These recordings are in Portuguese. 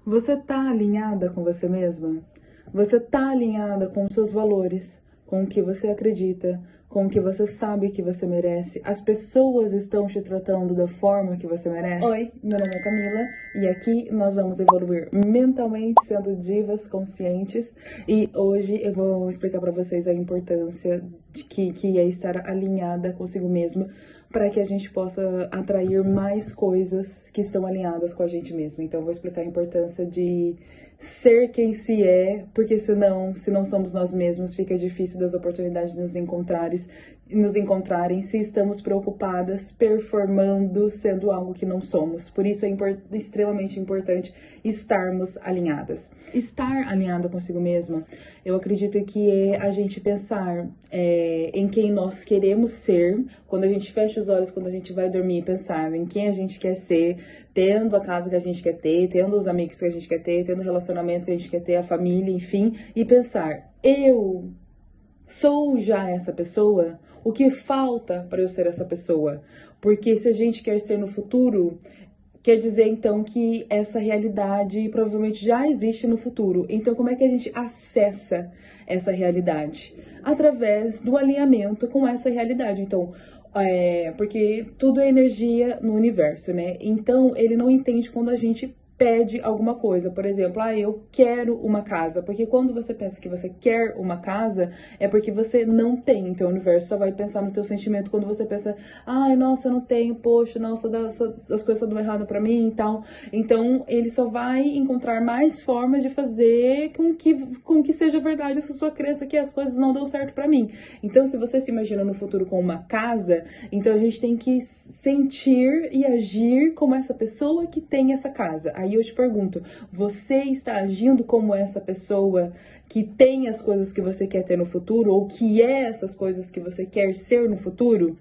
Você tá alinhada com você mesma? Você tá alinhada com os seus valores, com o que você acredita, com o que você sabe que você merece? As pessoas estão te tratando da forma que você merece? Oi, meu nome é Camila e aqui nós vamos evoluir mentalmente sendo divas conscientes e hoje eu vou explicar para vocês a importância que é estar alinhada consigo mesma para que a gente possa atrair mais coisas que estão alinhadas com a gente mesma. Então, eu vou explicar a importância de ser quem se é, porque senão, se não somos nós mesmos, fica difícil das oportunidades de nos encontrarem se estamos preocupadas, performando, sendo algo que não somos. Por isso é extremamente importante estarmos alinhadas. Estar alinhada consigo mesma, eu acredito que é a gente pensar em quem nós queremos ser, quando a gente fecha os olhos, quando a gente vai dormir, pensar em quem a gente quer ser, tendo a casa que a gente quer ter, tendo os amigos que a gente quer ter, tendo o relacionamento que a gente quer ter, a família, enfim, e pensar, eu sou já essa pessoa? O que falta para eu ser essa pessoa? Porque se a gente quer ser no futuro, quer dizer então que essa realidade provavelmente já existe no futuro. Então, como é que a gente acessa essa realidade? Através do alinhamento com essa realidade. Então, porque tudo é energia no universo, né? Então, ele não entende quando a gente pede alguma coisa, por exemplo, eu quero uma casa, porque quando você pensa que você quer uma casa, é porque você não tem, então o universo só vai pensar no teu sentimento quando você pensa, ai, nossa, eu não tenho, poxa, nossa, as coisas dão errado pra mim e tal, então ele só vai encontrar mais formas de fazer com que seja verdade essa sua crença que as coisas não dão certo pra mim. Então, se você se imagina no futuro com uma casa, então a gente tem que sentir e agir como essa pessoa que tem essa casa. Aí eu te pergunto, você está agindo como essa pessoa que tem as coisas que você quer ter no futuro ou que é essas coisas que você quer ser no futuro?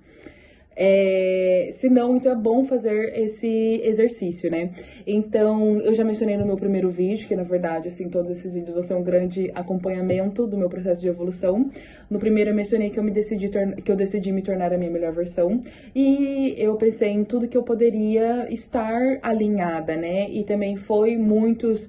Se não, então é bom fazer esse exercício, né? Então, eu já mencionei no meu primeiro vídeo, que na verdade, assim, todos esses vídeos vão ser um grande acompanhamento do meu processo de evolução. No primeiro eu mencionei que eu decidi me tornar a minha melhor versão. E eu pensei em tudo que eu poderia estar alinhada, né? E também foi muitos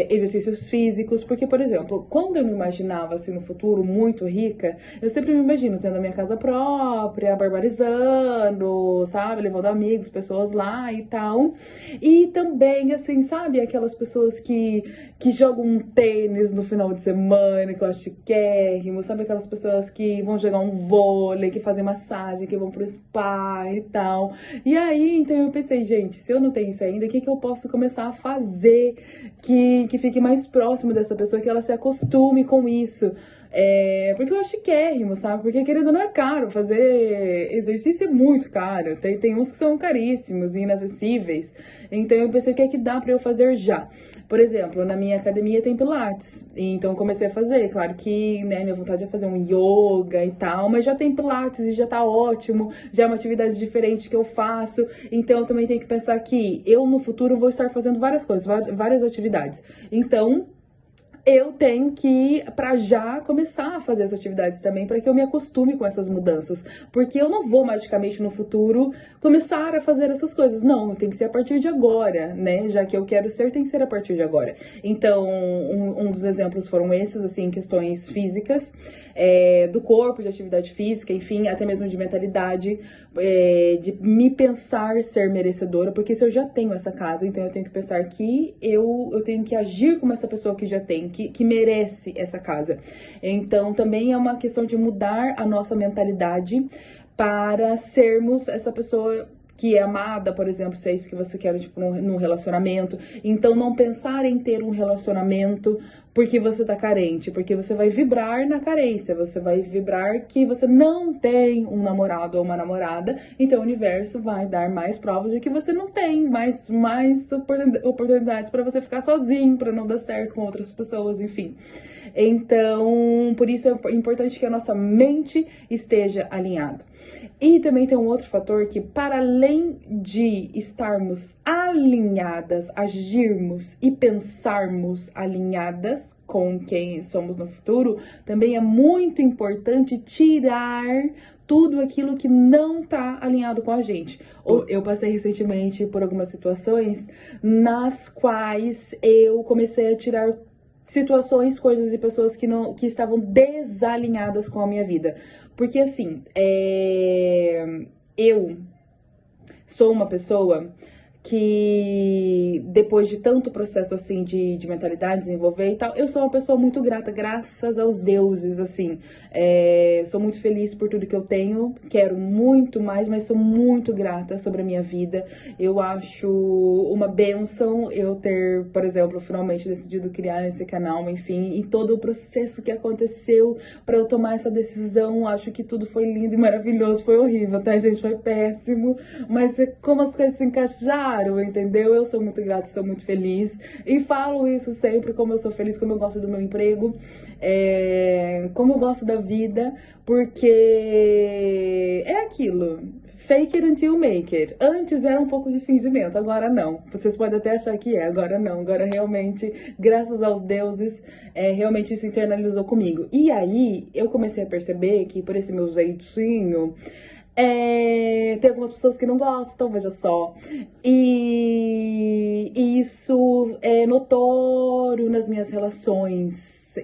exercícios físicos, porque, por exemplo, quando eu me imaginava, assim, no futuro, muito rica, eu sempre me imagino tendo a minha casa própria, barbarizando, sabe? Levando amigos, pessoas lá e tal. E também, assim, sabe? Aquelas pessoas que jogam um tênis no final de semana, que eu acho chiquérrimo, sabe? Aquelas pessoas que vão jogar um vôlei, que fazem massagem, que vão pro spa e tal. E aí, então eu pensei, gente, se eu não tenho isso ainda, o que que eu posso começar a fazer que fique mais próximo dessa pessoa, que ela se acostume com isso? Porque eu acho chiquérrimo, sabe? Porque querendo ou não é caro, fazer exercício é muito caro. Tem uns que são caríssimos e inacessíveis. Então eu pensei, o que é que dá pra eu fazer já? Por exemplo, na minha academia tem pilates. Então eu comecei a fazer. Claro que, né, minha vontade é fazer um yoga e tal, mas já tem pilates e já tá ótimo. Já é uma atividade diferente que eu faço. Então eu também tenho que pensar que eu no futuro vou estar fazendo várias coisas, várias atividades. Então, eu tenho que, para já, começar a fazer essas atividades também, para que eu me acostume com essas mudanças. Porque eu não vou magicamente no futuro começar a fazer essas coisas. Não, tem que ser a partir de agora, né? Já que eu quero ser, tem que ser a partir de agora. Então, um dos exemplos foram esses, assim, questões físicas, do corpo, de atividade física, enfim, até mesmo de mentalidade, de me pensar ser merecedora, porque se eu já tenho essa casa, então eu tenho que pensar que eu tenho que agir como essa pessoa que já tem, que merece essa casa. Então também é uma questão de mudar a nossa mentalidade para sermos essa pessoa que é amada, por exemplo, se é isso que você quer, tipo, num relacionamento. Então, não pensar em ter um relacionamento porque você tá carente, porque você vai vibrar na carência, você vai vibrar que você não tem um namorado ou uma namorada, então o universo vai dar mais provas de que você não tem mais oportunidades para você ficar sozinho, para não dar certo com outras pessoas, enfim. Então, por isso é importante que a nossa mente esteja alinhada. E também tem um outro fator que, para além de estarmos alinhadas, agirmos e pensarmos alinhadas com quem somos no futuro, também é muito importante tirar tudo aquilo que não tá alinhado com a gente. Eu passei recentemente por algumas situações nas quais eu comecei a tirar situações, coisas e pessoas que estavam desalinhadas com a minha vida. Porque assim, eu sou uma pessoa que depois de tanto processo assim de mentalidade, desenvolver e tal, eu sou uma pessoa muito grata, graças aos deuses, assim. Sou muito feliz por tudo que eu tenho, quero muito mais, mas sou muito grata sobre a minha vida. Eu acho uma bênção eu ter, por exemplo, finalmente decidido criar esse canal, enfim, e todo o processo que aconteceu pra eu tomar essa decisão. Acho que tudo foi lindo e maravilhoso, foi horrível, tá, gente? Foi péssimo, mas como as coisas se encaixaram, entendeu? Eu sou muito grata, sou muito feliz e falo isso sempre, como eu sou feliz, como eu gosto do meu emprego, como eu gosto da vida, porque é aquilo, fake it until you make it. Antes era um pouco de fingimento, agora não. Vocês podem até achar que agora não, agora realmente, graças aos deuses, realmente isso internalizou comigo. E aí, eu comecei a perceber que por esse meu jeitinho, tem algumas pessoas que não gostam, veja só. E isso é notório nas minhas relações,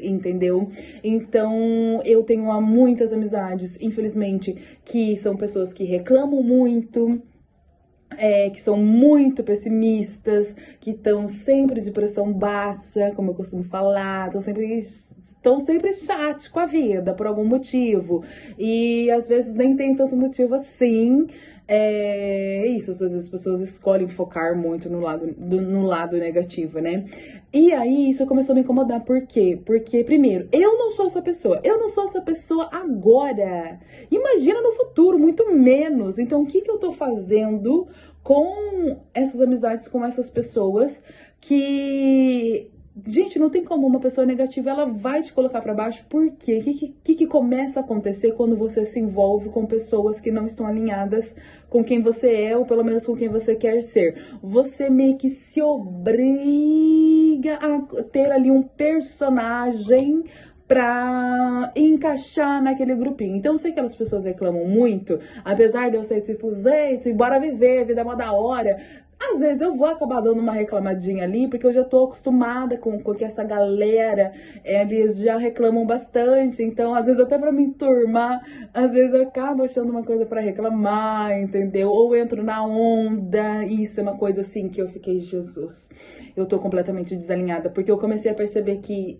entendeu? Então, eu tenho muitas amizades, infelizmente, que são pessoas que reclamam muito, que são muito pessimistas, que estão sempre de pressão baixa, como eu costumo falar, estão sempre chatos com a vida por algum motivo. E às vezes nem tem tanto motivo assim. Isso, às vezes as pessoas escolhem focar muito no lado negativo, né? E aí isso começou a me incomodar, por quê? Porque, primeiro, eu não sou essa pessoa, eu não sou essa pessoa agora. Imagina no futuro, muito menos. Então, o que eu tô fazendo com essas amizades, com essas pessoas que... Gente, não tem como uma pessoa negativa, ela vai te colocar pra baixo. Por quê? O que começa a acontecer quando você se envolve com pessoas que não estão alinhadas com quem você é, ou pelo menos com quem você quer ser? Você meio que se obriga a ter ali um personagem pra encaixar naquele grupinho. Então, eu sei que aquelas pessoas reclamam muito, apesar de eu ser tipo, gente, bora viver, vida é mó da hora. Às vezes eu vou acabar dando uma reclamadinha ali, porque eu já tô acostumada com que essa galera, eles já reclamam bastante. Então, às vezes até pra me enturmar, às vezes eu acabo achando uma coisa pra reclamar, entendeu? Ou entro na onda, e isso é uma coisa assim que eu fiquei, Jesus, eu tô completamente desalinhada. Porque eu comecei a perceber que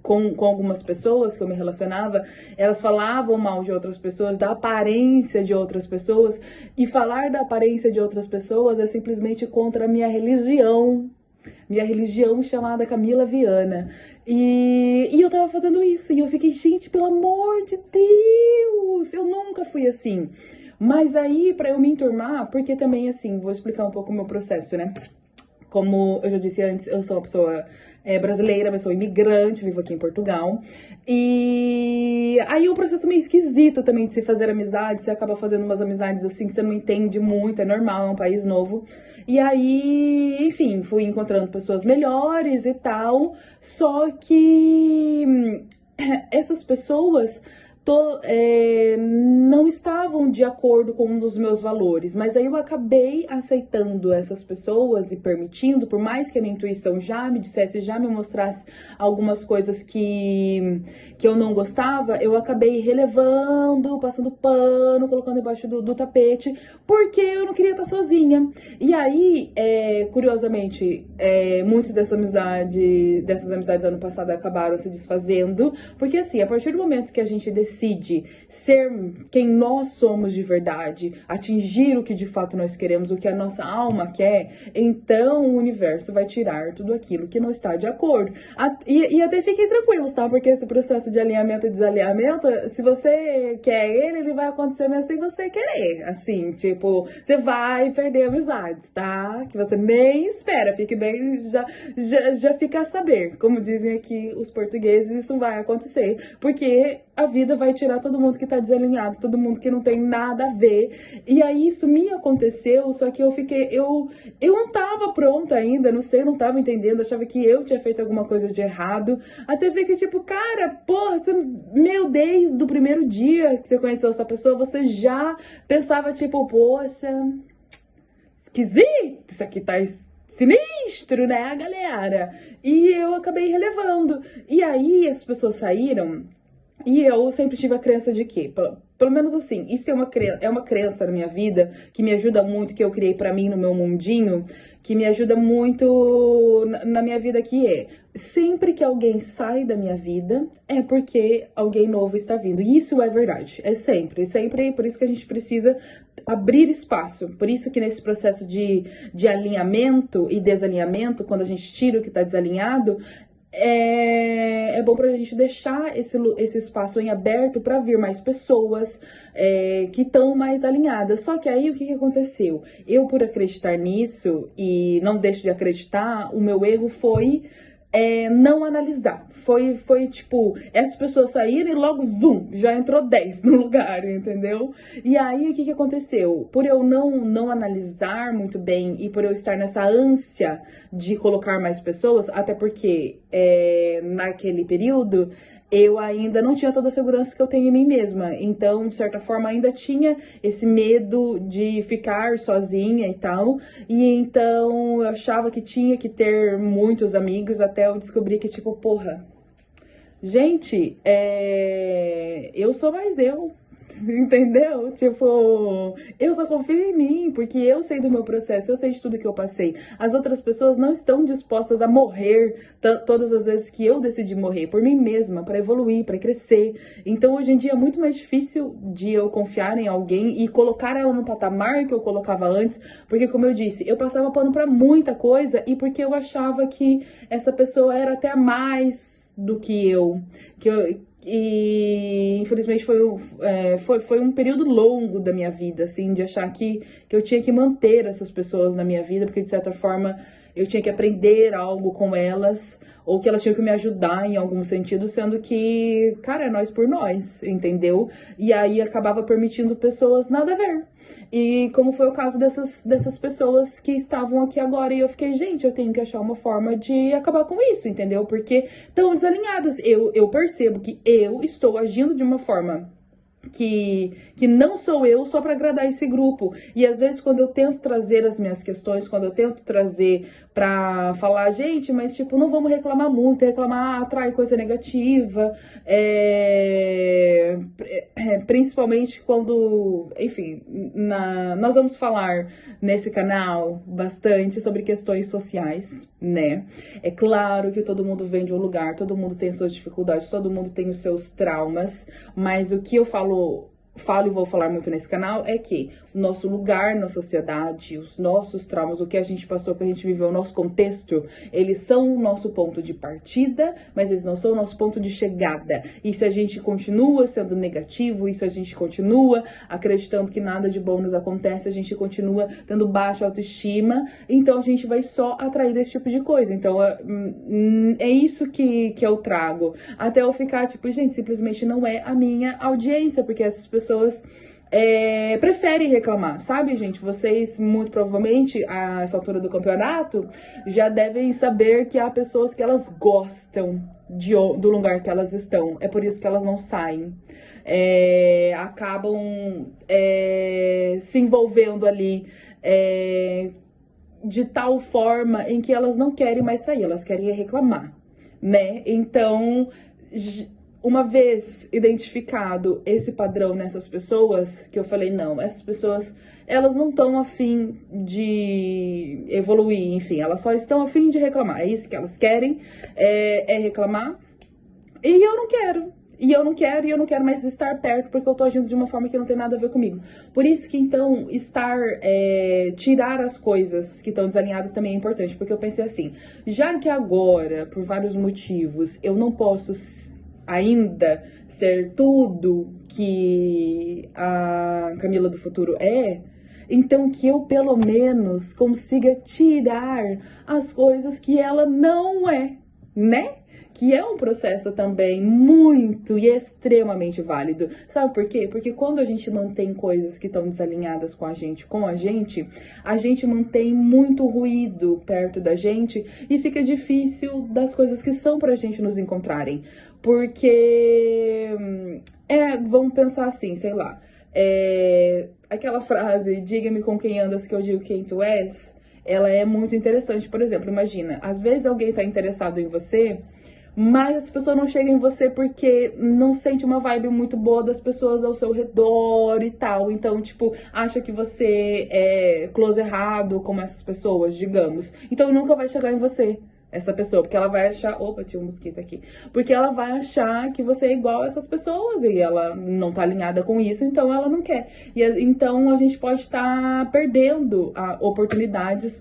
com algumas pessoas que eu me relacionava, elas falavam mal de outras pessoas, da aparência de outras pessoas, e falar da aparência de outras pessoas é simplesmente contra a minha religião chamada Camila Viana. E eu tava fazendo isso, e eu fiquei, gente, pelo amor de Deus, eu nunca fui assim. Mas aí, pra eu me enturmar, porque também, assim, vou explicar um pouco o meu processo, né? Como eu já disse antes, eu sou uma pessoa brasileira, mas sou imigrante, vivo aqui em Portugal. E aí é um processo meio esquisito também de se fazer amizade, você acaba fazendo umas amizades assim que você não entende muito, é normal, é um país novo. E aí, enfim, fui encontrando pessoas melhores e tal, só que essas pessoas não estavam de acordo com um dos meus valores, mas aí eu acabei aceitando essas pessoas e permitindo, por mais que a minha intuição já me dissesse, já me mostrasse algumas coisas que eu não gostava, eu acabei relevando, passando pano, colocando embaixo do tapete, porque eu não queria estar sozinha. E aí, curiosamente, muitas dessas amizades ano passado acabaram se desfazendo, porque assim, a partir do momento que a gente decide ser quem nós somos de verdade, atingir o que de fato nós queremos, o que a nossa alma quer, então o universo vai tirar tudo aquilo que não está de acordo. E até fiquem tranquilos, tá? Porque esse processo de alinhamento e desalinhamento, se você quer ele vai acontecer mesmo sem você querer. Assim, tipo, você vai perder amizades, tá? Que você nem espera, fique bem, já fica a saber. Como dizem aqui os portugueses, isso vai acontecer, porque a vida vai tirar todo mundo que tá desalinhado, todo mundo que não tem nada a ver. E aí isso me aconteceu, só que eu não tava pronta ainda, não sei, eu não tava entendendo, achava que eu tinha feito alguma coisa de errado. Até ver que, tipo, cara, porra, meu, desde o primeiro dia que você conheceu essa pessoa, você já pensava, tipo, poxa, esquisito, isso aqui tá sinistro, né, galera? E eu acabei relevando. E aí as pessoas saíram e eu sempre tive a crença de que, pelo menos assim, isso é uma crença na minha vida que me ajuda muito, que eu criei pra mim no meu mundinho, que me ajuda muito na minha vida, que é sempre que alguém sai da minha vida é porque alguém novo está vindo. E isso é verdade, é sempre, sempre, por isso que a gente precisa abrir espaço. Por isso que nesse processo de alinhamento e desalinhamento, quando a gente tira o que está desalinhado, é bom pra gente deixar esse espaço em aberto para vir mais pessoas que estão mais alinhadas. Só que aí o que aconteceu? Eu, por acreditar nisso, e não deixo de acreditar, o meu erro foi não analisar. Foi tipo, essas pessoas saíram e logo, vum, já entrou 10 no lugar, entendeu? E aí, o que aconteceu? Por eu não analisar muito bem e por eu estar nessa ânsia de colocar mais pessoas, até porque naquele período eu ainda não tinha toda a segurança que eu tenho em mim mesma. Então, de certa forma, ainda tinha esse medo de ficar sozinha e tal. E então, eu achava que tinha que ter muitos amigos até eu descobrir que, tipo, porra, gente, eu sou mais eu. Entendeu? Tipo, eu só confio em mim, porque eu sei do meu processo, eu sei de tudo que eu passei. As outras pessoas não estão dispostas a morrer todas as vezes que eu decidi morrer, por mim mesma, para evoluir, para crescer. Então, hoje em dia é muito mais difícil de eu confiar em alguém e colocar ela no patamar que eu colocava antes, porque, como eu disse, eu passava pano pra muita coisa e porque eu achava que essa pessoa era até mais do que eu. E infelizmente foi um período longo da minha vida, assim, de achar que eu tinha que manter essas pessoas na minha vida, porque de certa forma eu tinha que aprender algo com elas, ou que elas tinham que me ajudar em algum sentido, sendo que, cara, é nós por nós, entendeu? E aí acabava permitindo pessoas nada a ver. E como foi o caso dessas pessoas que estavam aqui agora, e eu fiquei, gente, eu tenho que achar uma forma de acabar com isso, entendeu? Porque estão desalinhadas. Eu percebo que eu estou agindo de uma forma que não sou eu só para agradar esse grupo. E às vezes quando eu tento trazer as minhas questões, quando eu tento trazer pra falar, gente, mas tipo, não vamos reclamar muito, reclamar atrai coisa negativa, principalmente quando, enfim, nós vamos falar nesse canal bastante sobre questões sociais, né? É claro que todo mundo vem de um lugar, todo mundo tem suas dificuldades, todo mundo tem os seus traumas, mas o que eu falo e vou falar muito nesse canal é que o nosso lugar na sociedade, os nossos traumas, o que a gente passou, o que a gente viveu, o nosso contexto, eles são o nosso ponto de partida, mas eles não são o nosso ponto de chegada. E se a gente continua sendo negativo, e se a gente continua acreditando que nada de bom nos acontece, a gente continua tendo baixa autoestima, então a gente vai só atrair esse tipo de coisa. Então é isso que eu trago. Até eu ficar tipo, gente, simplesmente não é a minha audiência, porque essas pessoas preferem reclamar, sabe, gente? Vocês, muito provavelmente, a essa altura do campeonato, já devem saber que há pessoas que elas gostam do lugar que elas estão. É por isso que elas não saem. Acabam se envolvendo ali de tal forma em que elas não querem mais sair, elas querem reclamar, né? Então, uma vez identificado esse padrão nessas pessoas, que eu falei, não, essas pessoas, elas não estão afim de evoluir, enfim, elas só estão afim de reclamar, é isso que elas querem, é reclamar, e eu não quero. E eu não quero mais estar perto, porque eu tô agindo de uma forma que não tem nada a ver comigo. Por isso que, então, tirar as coisas que estão desalinhadas também é importante, porque eu pensei assim, já que agora, por vários motivos, eu não posso ainda ser tudo que a Camila do futuro então que eu pelo menos consiga tirar as coisas que ela não é. né? Que é um processo também muito e extremamente válido. Sabe por quê? Porque quando a gente mantém coisas que estão desalinhadas com a gente mantém muito ruído perto da gente e fica difícil das coisas que são pra gente nos encontrarem. Porque, vamos pensar assim, sei lá, aquela frase, diga-me com quem andas que eu digo quem tu és, ela é muito interessante. Por exemplo, imagina, às vezes alguém tá interessado em você, mas as pessoas não chegam em você porque não sente uma vibe muito boa das pessoas ao seu redor e tal. Então, tipo, acha que você é close errado como essas pessoas, digamos. Então nunca vai chegar em você, essa pessoa, porque ela vai achar... Opa, tinha um mosquito aqui. Porque ela vai achar que você é igual a essas pessoas e ela não tá alinhada com isso, então ela não quer. Então a gente pode estar perdendo oportunidades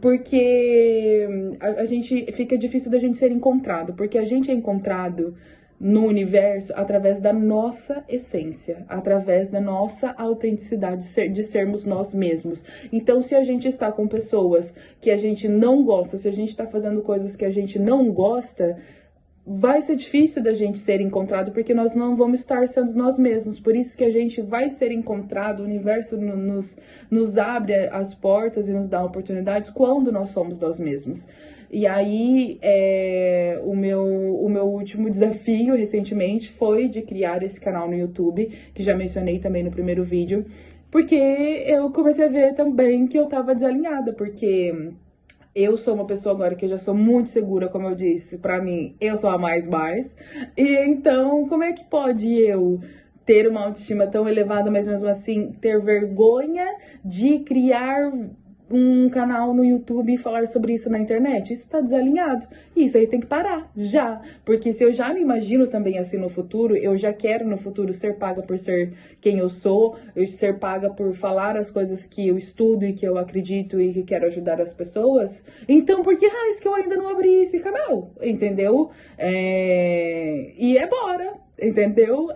porque a gente fica difícil da gente ser encontrado, porque a gente é encontrado no universo através da nossa essência, através da nossa autenticidade de sermos nós mesmos. Então, se a gente está com pessoas que a gente não gosta, se a gente está fazendo coisas que a gente não gosta, vai ser difícil da gente ser encontrado, porque nós não vamos estar sendo nós mesmos. Por isso que a gente vai ser encontrado, o universo nos abre as portas e nos dá oportunidades quando nós somos nós mesmos. E aí, o meu último desafio recentemente foi de criar esse canal no YouTube, que já mencionei também no primeiro vídeo, porque eu comecei a ver também que eu tava desalinhada, porque... eu sou uma pessoa agora que eu já sou muito segura, como eu disse, pra mim, eu sou a mais. E então, como é que pode eu ter uma autoestima tão elevada, mas mesmo assim ter vergonha de criar um canal no YouTube e falar sobre isso na internet? Isso tá desalinhado. Isso aí tem que parar, já. Porque se eu já me imagino também assim no futuro, eu já quero no futuro ser paga por ser quem eu sou, eu ser paga por falar as coisas que eu estudo e que eu acredito e que quero ajudar as pessoas. Então, por que raios que eu ainda não abri esse canal? Entendeu? E é bora, entendeu?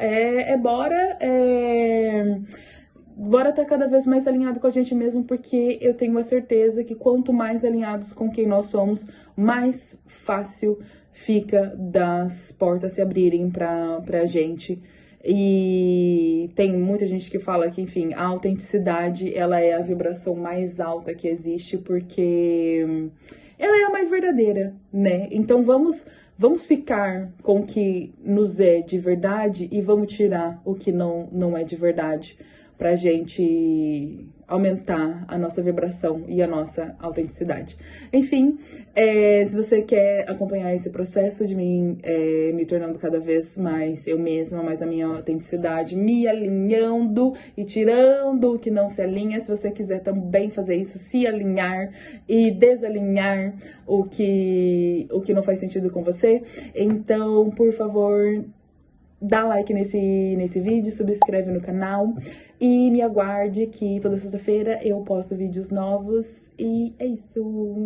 Bora estar cada vez mais alinhado com a gente mesmo, porque eu tenho a certeza que quanto mais alinhados com quem nós somos, mais fácil fica das portas se abrirem pra gente. E tem muita gente que fala que, enfim, a autenticidade, ela é a vibração mais alta que existe, porque ela é a mais verdadeira, né? Então vamos ficar com o que nos é de verdade e vamos tirar o que não é de verdade, pra gente aumentar a nossa vibração e a nossa autenticidade. Enfim, se você quer acompanhar esse processo de mim me tornando cada vez mais eu mesma, mais a minha autenticidade, me alinhando e tirando o que não se alinha, se você quiser também fazer isso, se alinhar e desalinhar o que não faz sentido com você, então, por favor, dá like nesse vídeo, subscreve no canal e me aguarde que toda sexta-feira eu posto vídeos novos e é isso.